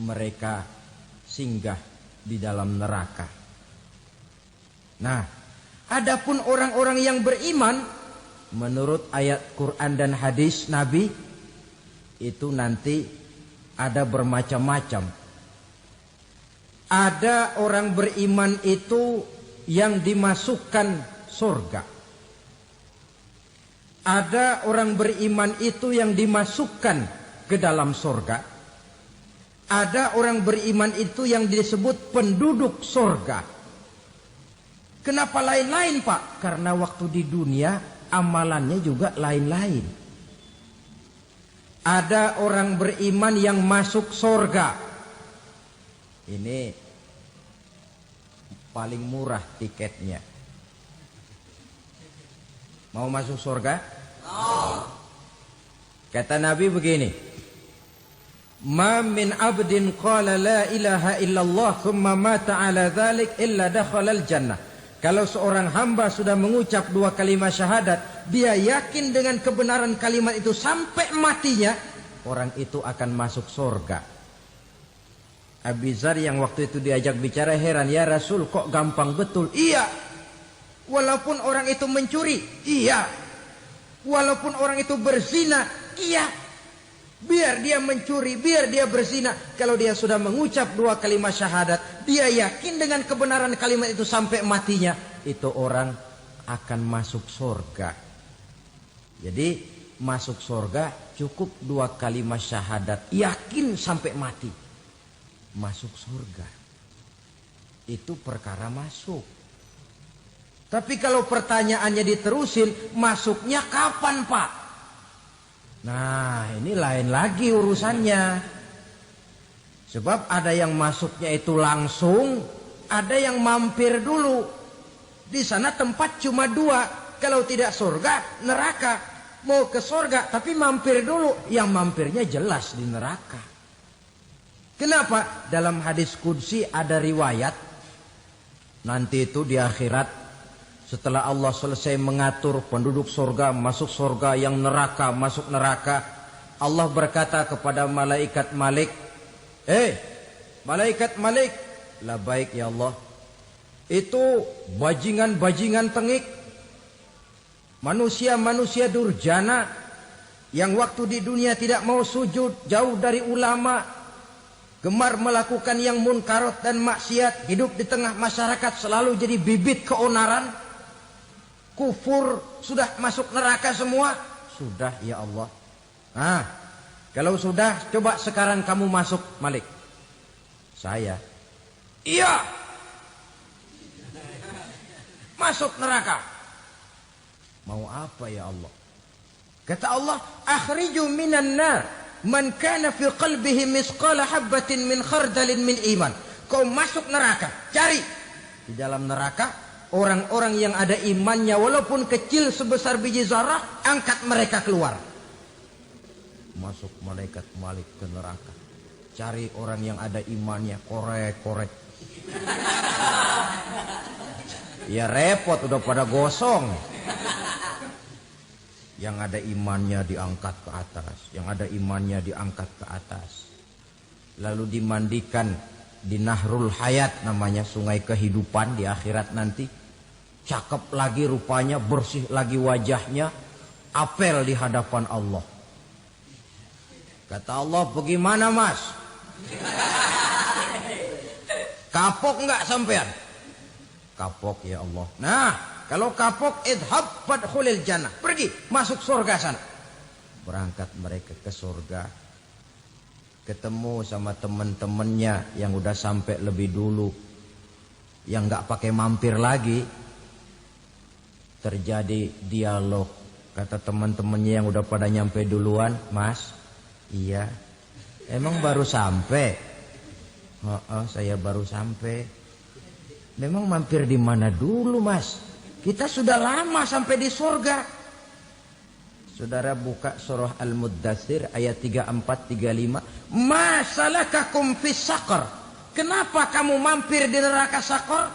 mereka singgah di dalam neraka. Nah, adapun orang-orang yang beriman menurut ayat Quran dan hadis Nabi itu nanti ada bermacam-macam. Ada orang beriman itu yang dimasukkan surga. Ada orang beriman itu yang dimasukkan ke dalam surga. Ada orang beriman itu yang disebut penduduk surga. Kenapa lain-lain, Pak? Karena waktu di dunia amalannya juga lain-lain. Ada orang beriman yang masuk surga. Ini paling murah tiketnya. Mau masuk surga? Kata Nabi begini, "Ma min abdin qala la ilaha illallah thumma mata ala dhalik illa dakhala al-jannah." Kalau seorang hamba sudah mengucap 2 kalimat syahadat, dia yakin dengan kebenaran kalimat itu sampai matinya, orang itu akan masuk surga. Abi Dzar yang waktu itu diajak bicara heran, "Ya Rasul, kok gampang betul?" Iya. Walaupun orang itu mencuri, iya. Walaupun orang itu berzina, iya. Biar dia mencuri, biar dia berzina, kalau dia sudah mengucap 2 kalimat syahadat, dia yakin dengan kebenaran kalimat itu sampai matinya, itu orang akan masuk surga. Jadi masuk surga cukup 2 kalimat syahadat, yakin sampai mati, masuk surga. Itu perkara masuk. Tapi kalau pertanyaannya diterusin, masuknya kapan, Pak? Nah, ini lain lagi urusannya. Sebab ada yang masuknya itu langsung, ada yang mampir dulu. Di sana tempat cuma 2. Kalau tidak surga, neraka. Mau ke surga, tapi mampir dulu. Yang mampirnya jelas di neraka. Kenapa? Dalam hadis qudsi ada riwayat. Nanti itu di akhirat, setelah Allah selesai mengatur penduduk surga, masuk surga, yang neraka, masuk neraka, Allah berkata kepada malaikat Malik, malaikat Malik, labaik ya Allah. Itu bajingan-bajingan tengik, manusia-manusia durjana, yang waktu di dunia tidak mau sujud, jauh dari ulama, gemar melakukan yang munkarat dan maksiat, hidup di tengah masyarakat selalu jadi bibit keonaran, kufur, sudah masuk neraka semua. Sudah ya Allah. Nah, kalau sudah, coba sekarang kamu masuk, Malik. Saya, iya, masuk neraka. Mau apa ya Allah? Kata Allah, akhriju minan nar man kana fi qalbihi misqala habbatin min khardalin min iman. Kau masuk neraka, cari di dalam neraka orang-orang yang ada imannya walaupun kecil sebesar biji zarah, angkat mereka keluar. Masuk malaikat Malik ke neraka, cari orang yang ada imannya, korek-korek. Ya repot, udah pada gosong. Yang ada imannya diangkat ke atas, yang ada imannya diangkat ke atas. Lalu dimandikan di Nahrul Hayat, namanya sungai kehidupan di akhirat nanti. Cakep lagi rupanya, bersih lagi wajahnya, apel di hadapan Allah. Kata Allah, bagaimana Mas? Kapok enggak sampean? Kapok ya Allah. Nah, kalau kapok, idhab fadkhulil jannah. Pergi, masuk surga sana. Berangkat mereka ke surga. ketemu sama temen-temennya yang udah sampai lebih dulu, yang nggak pakai mampir lagi. Terjadi dialog. Kata teman-temannya yang udah pada nyampe duluan, Mas, iya, emang baru sampai? Oh, saya baru sampai. Memang mampir di mana dulu, Mas? Kita sudah lama sampai di surga. Saudara buka surah Al-Muddatsir ayat 34-35. Masalakakum fis saqar? Kenapa kamu mampir di neraka Saqar?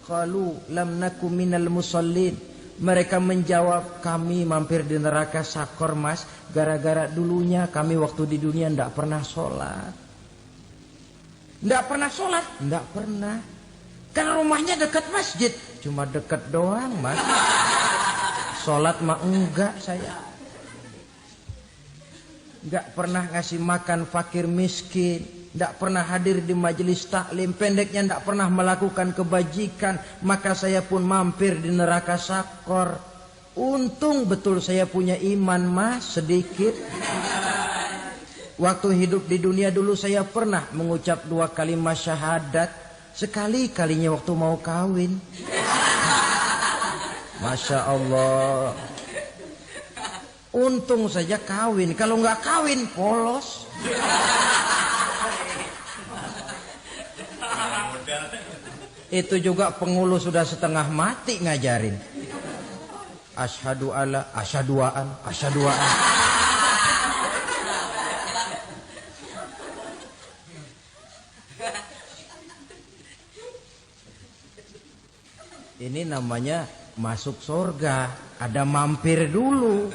Qalu lam naku minal musallin. Mereka menjawab, kami mampir di neraka Saqar, Mas, gara-gara dulunya kami waktu di dunia tidak pernah sholat. Tidak pernah sholat? Tidak pernah. Kan rumahnya dekat masjid. Cuma dekat doang, Mas. Sholat mah enggak saya. Enggak pernah ngasih makan fakir miskin. Enggak pernah hadir di majelis taklim. Pendeknya enggak pernah melakukan kebajikan. Maka saya pun mampir di neraka Saqar. Untung betul saya punya iman, Mas, sedikit. Waktu hidup di dunia dulu saya pernah mengucap 2 kalimat syahadat. Sekali-kalinya waktu mau kawin. Masya Allah. Untung saja kawin. Kalau nggak kawin, polos. Itu juga penghulu sudah setengah mati ngajarin. Asyhadu alla, asyaduaan, asyaduaan. Ini namanya masuk surga. Ada mampir dulu.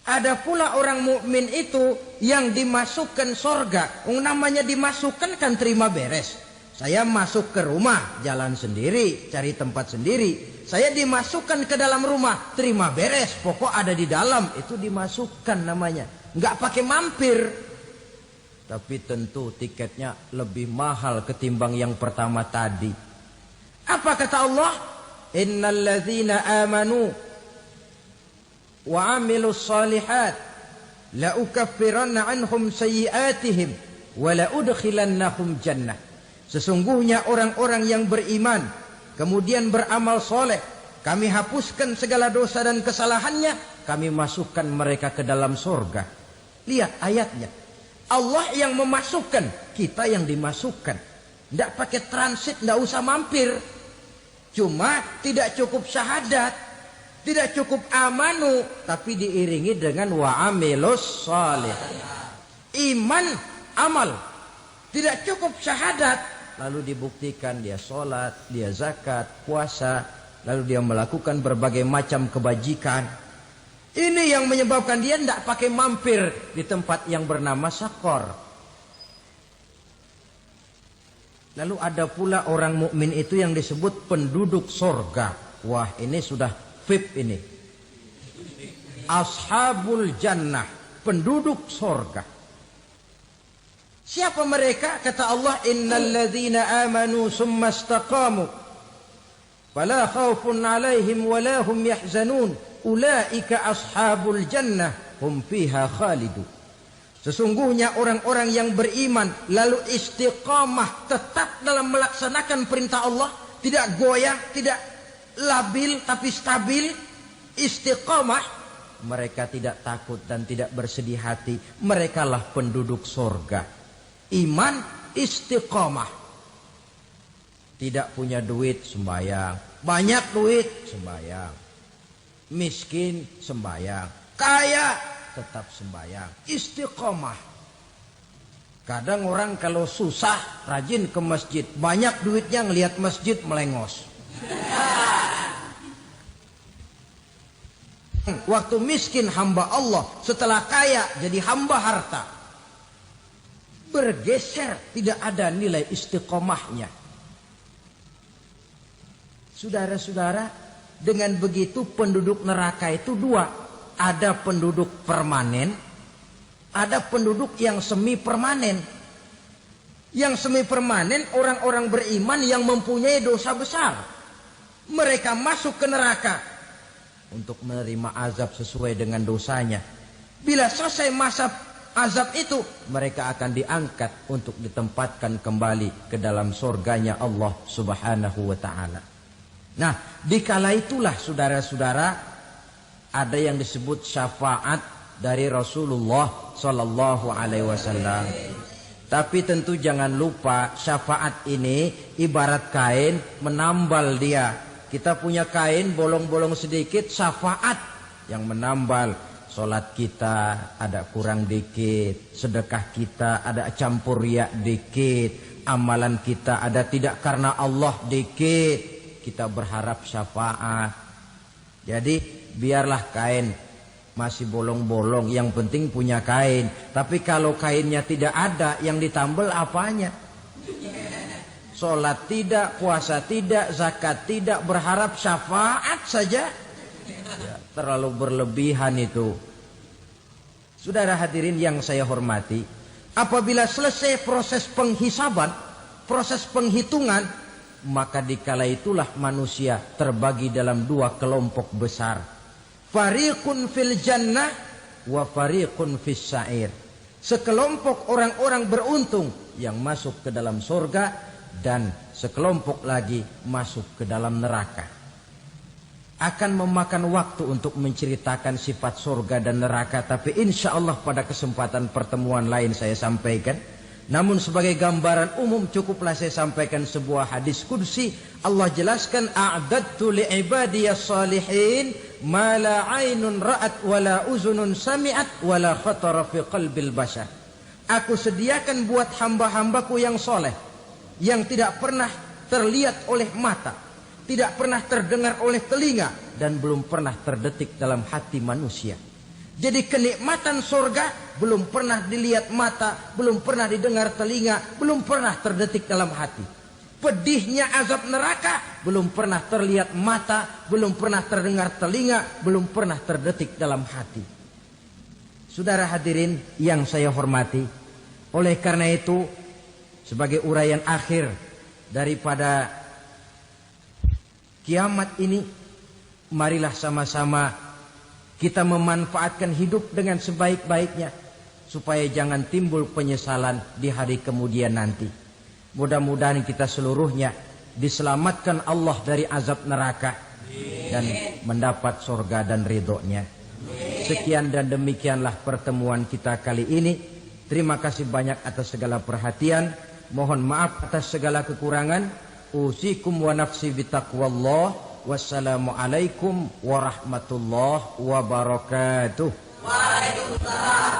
Ada pula orang mukmin itu yang dimasukkan surga. Namanya dimasukkan kan terima beres. Saya masuk ke rumah, jalan sendiri, cari tempat sendiri. Saya dimasukkan ke dalam rumah, terima beres. Pokok ada di dalam, itu dimasukkan namanya. Nggak pakai mampir. Tapi tentu tiketnya lebih mahal ketimbang yang pertama tadi. Apa kata Allah? Innal ladzina amanu wa amilus salihat la ukaffiranna anhum sayyi'atihim wa la udkhilannahum jannah. Sesungguhnya orang-orang yang beriman kemudian beramal soleh, kami hapuskan segala dosa dan kesalahannya, kami masukkan mereka ke dalam surga. Lihat ayatnya. Allah yang memasukkan, kita yang dimasukkan. Tidak pakai transit, tidak usah mampir. Cuma tidak cukup syahadat, tidak cukup amanu, tapi diiringi dengan wa'amilus salih. Iman, amal. Tidak cukup syahadat, lalu dibuktikan dia sholat, dia zakat, puasa, lalu dia melakukan berbagai macam kebajikan. Ini yang menyebabkan dia tidak pakai mampir di tempat yang bernama Saqar. Lalu ada pula orang mukmin itu yang disebut penduduk sorga. Wah, ini sudah VIP ini. Ashabul jannah, penduduk sorga. Siapa mereka? Kata Allah, innal ladzina amanu summa istaqamu fala khaufun 'alaihim wala hum yahzanun ulaika ashabul jannah hum fiha khalidun. Sesungguhnya orang-orang yang beriman lalu istiqamah, tetap dalam melaksanakan perintah Allah, tidak goyah, tidak labil tapi stabil, istiqamah, mereka tidak takut dan tidak bersedih hati. Merekalah penduduk surga. Iman, istiqamah. Tidak punya duit, sembahyang. Banyak duit, sembahyang. Miskin, sembahyang. Kaya, tetap sembahyang. Istiqamah. Kadang orang kalau susah rajin ke masjid, banyak duitnya ngelihat masjid melengos. Waktu miskin hamba Allah, setelah kaya jadi hamba harta. Bergeser, tidak ada nilai istiqomahnya. Saudara-saudara, dengan begitu penduduk neraka itu dua. Ada penduduk permanen, ada penduduk yang semi permanen. Yang semi permanen orang-orang beriman yang mempunyai dosa besar. Mereka masuk ke neraka untuk menerima azab sesuai dengan dosanya. Bila selesai masa azab itu, mereka akan diangkat untuk ditempatkan kembali ke dalam surganya Allah Subhanahu wa ta'ala. Nah, dikala itulah saudara-saudara, ada yang disebut syafaat dari Rasulullah Sallallahu Alaihi Wasallam. Tapi tentu jangan lupa, syafaat ini ibarat kain menambal dia. Kita punya kain bolong-bolong sedikit, syafaat yang menambal. Solat kita ada kurang dikit, sedekah kita ada campur riak dikit, amalan kita ada tidak karena Allah dikit, kita berharap syafaat. Jadi biarlah kain masih bolong-bolong, yang penting punya kain. Tapi kalau kainnya tidak ada, yang ditambal apanya? Solat tidak, puasa tidak, zakat tidak, berharap syafaat saja. Ya, terlalu berlebihan itu. Saudara hadirin yang saya hormati, apabila selesai proses penghisaban, proses penghitungan, maka dikala itulah manusia terbagi dalam dua kelompok besar. Fariqun fil jannah wa fariqun fis sa'ir. Sekelompok orang-orang beruntung yang masuk ke dalam surga, dan sekelompok lagi masuk ke dalam neraka. Akan memakan waktu untuk menceritakan sifat surga dan neraka, tapi insya Allah pada kesempatan pertemuan lain saya sampaikan. Namun sebagai gambaran umum cukuplah saya sampaikan sebuah hadis qudsi. Allah jelaskan, a'dadtu li'ibadiyas salihin ma la 'ainun ra'at wa la uzunun sami'at wa la khatara fi qalbil bashar. Aku sediakan buat hamba-hambaku yang soleh, yang tidak pernah terlihat oleh mata, tidak pernah terdengar oleh telinga, dan belum pernah terdetik dalam hati manusia. Jadi kenikmatan surga belum pernah dilihat mata, belum pernah didengar telinga, belum pernah terdetik dalam hati. Pedihnya azab neraka belum pernah terlihat mata, belum pernah terdengar telinga, belum pernah terdetik dalam hati. Saudara hadirin yang saya hormati, oleh karena itu sebagai uraian akhir daripada kiamat ini, marilah sama-sama kita memanfaatkan hidup dengan sebaik-baiknya, supaya jangan timbul penyesalan di hari kemudian nanti. Mudah-mudahan kita seluruhnya diselamatkan Allah dari azab neraka dan mendapat surga dan ridhonya. Sekian dan demikianlah pertemuan kita kali ini. Terima kasih banyak atas segala perhatian. Mohon maaf atas segala kekurangan. Usikum wa nafsi bitaqwallah. Wassalamualaikum warahmatullahi wabarakatuh. Waalaikumsalam.